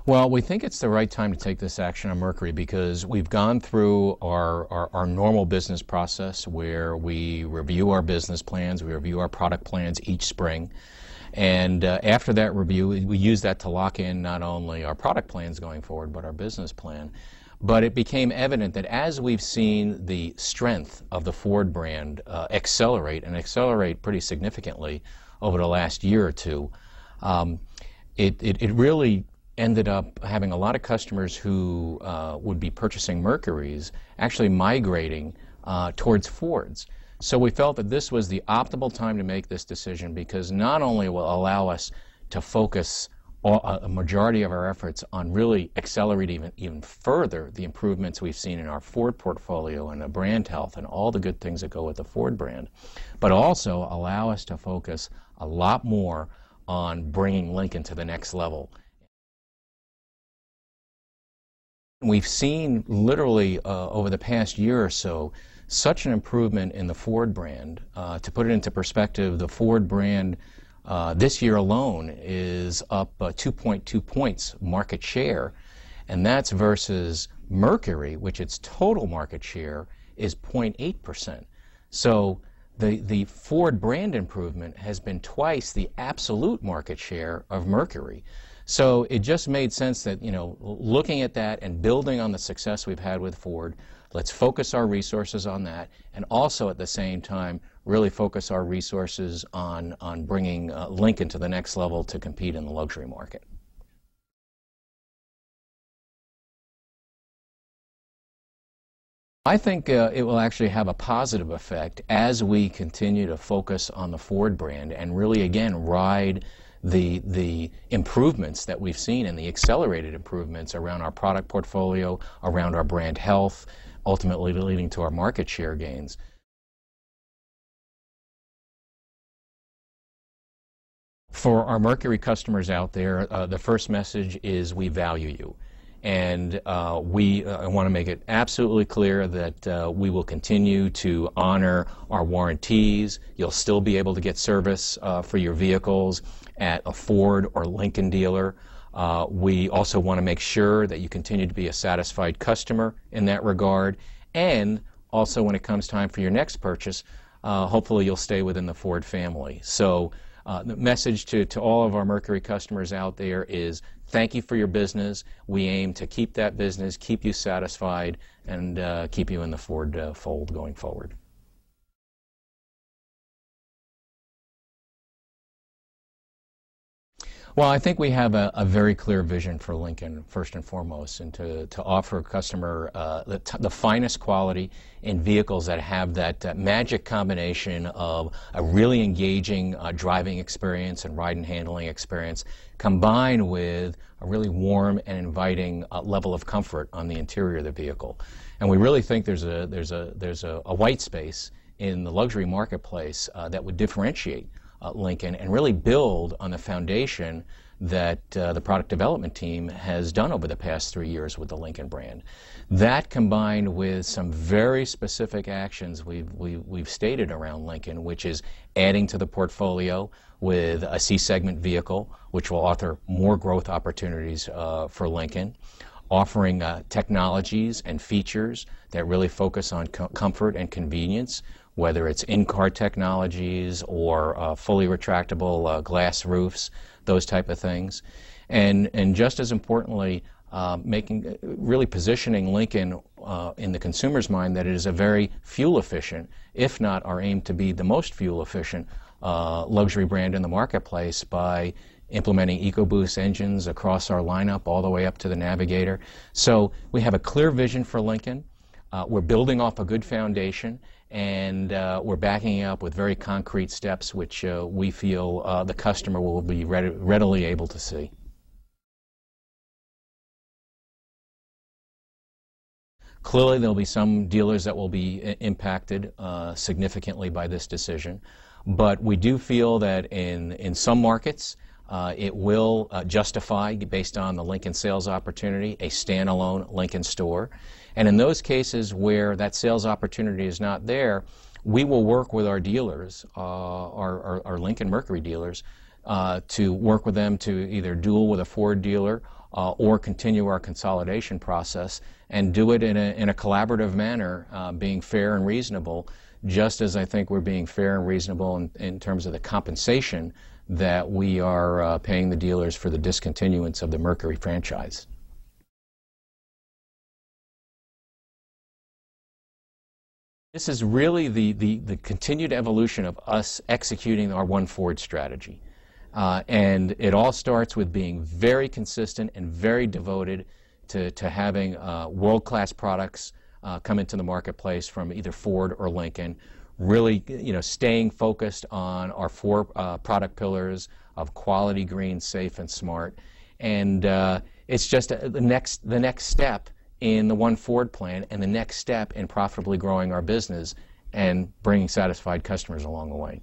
Well, we think it's the right time to take this action on Mercury because we've gone through our normal business process where we review our business plans, we review our product plans each spring. And after that review, we use that to lock in not only our product plans going forward, but our business plan. But it became evident that as we've seen the strength of the Ford brand accelerate pretty significantly over the last year or two, it really ended up having a lot of customers who would be purchasing Mercurys actually migrating towards Fords. So we felt that this was the optimal time to make this decision because not only will allow us to focus a majority of our efforts on really accelerating even further the improvements we've seen in our Ford portfolio and the brand health and all the good things that go with the Ford brand, but also allow us to focus a lot more on bringing Lincoln to the next level. We've seen literally over the past year or so such an improvement in the Ford brand. To put it into perspective, the Ford brand this year alone is up 2.2 points market share, and that's versus Mercury, which its total market share is 0.8%. So the Ford brand improvement has been twice the absolute market share of Mercury. So it just made sense that, looking at that and building on the success we've had with Ford, let's focus our resources on that, and also at the same time really focus our resources on bringing Lincoln to the next level to compete in the luxury market. I think it will actually have a positive effect as we continue to focus on the Ford brand and really, again, ride the improvements that we've seen and the accelerated improvements around our product portfolio, around our brand health, ultimately leading to our market share gains. For our Mercury customers out there, the first message is we value you. And we want to make it absolutely clear that we will continue to honor our warranties. You'll still be able to get service for your vehicles at a Ford or Lincoln dealer. We also want to make sure that you continue to be a satisfied customer in that regard. And also when it comes time for your next purchase, hopefully you'll stay within the Ford family. So the message to all of our Mercury customers out there is thank you for your business. We aim to keep that business, keep you satisfied, and keep you in the Ford fold going forward. Well, I think we have a very clear vision for Lincoln, first and foremost, and to offer a customer the finest quality in vehicles that have that magic combination of a really engaging driving experience and ride and handling experience combined with a really warm and inviting level of comfort on the interior of the vehicle. And we really think there's a white space in the luxury marketplace that would differentiate Lincoln and really build on the foundation that the product development team has done over the past 3 years with the Lincoln brand. That combined with some very specific actions we've stated around Lincoln, which is adding to the portfolio with a C-segment vehicle, which will offer more growth opportunities for Lincoln, offering technologies and features that really focus on comfort and convenience, whether it's in-car technologies or fully retractable glass roofs, those type of things. And just as importantly, really positioning Lincoln in the consumer's mind that it is a very fuel efficient, if not our aim to be the most fuel efficient luxury brand in the marketplace by implementing EcoBoost engines across our lineup all the way up to the Navigator. So we have a clear vision for Lincoln. We're building off a good foundation, and we're backing up with very concrete steps which we feel the customer will be readily able to see. Clearly, there'll be some dealers that will be impacted significantly by this decision, but we do feel that in some markets it will justify, based on the Lincoln sales opportunity, a standalone Lincoln store. And in those cases where that sales opportunity is not there, we will work with our dealers, our Lincoln Mercury dealers, to work with them to either dual with a Ford dealer or continue our consolidation process and do it in a collaborative manner, being fair and reasonable, just as I think we're being fair and reasonable in terms of the compensation that we are paying the dealers for the discontinuance of the Mercury franchise. This is really the continued evolution of us executing our One Ford strategy. And it all starts with being very consistent and very devoted to having world-class products come into the marketplace from either Ford or Lincoln, really staying focused on our four product pillars of quality, green, safe, and smart. And it's just the next step in the One Ford plan and the next step in profitably growing our business and bringing satisfied customers along the way.